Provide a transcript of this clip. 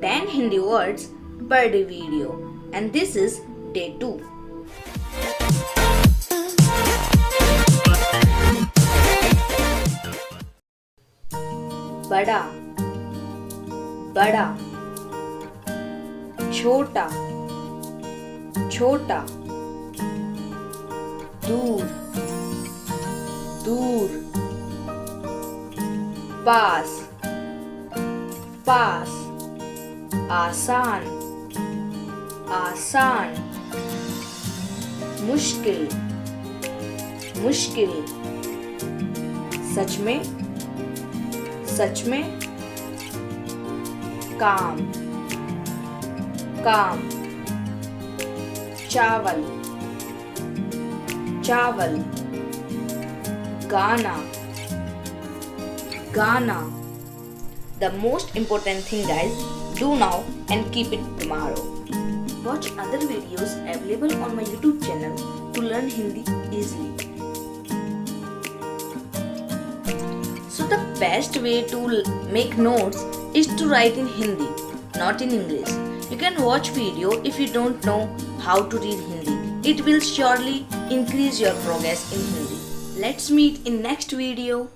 10 Hindi words per day video, and this is day 2. बड़ा, बड़ा, छोटा, छोटा, दूर, दूर, पास, पास, आसान, आसान, मुश्किल, मुश्किल, सच में, सच में, काम, काम, चावल, चावल, गाना, गाना. The most important thing, guys, do now and keep it tomorrow. Watch other videos available on my YouTube channel to learn Hindi easily. So the best way to make notes is to write in Hindi, not in English. You can watch video if you don't know how to read Hindi. It will surely increase your progress in Hindi. Let's meet in next video.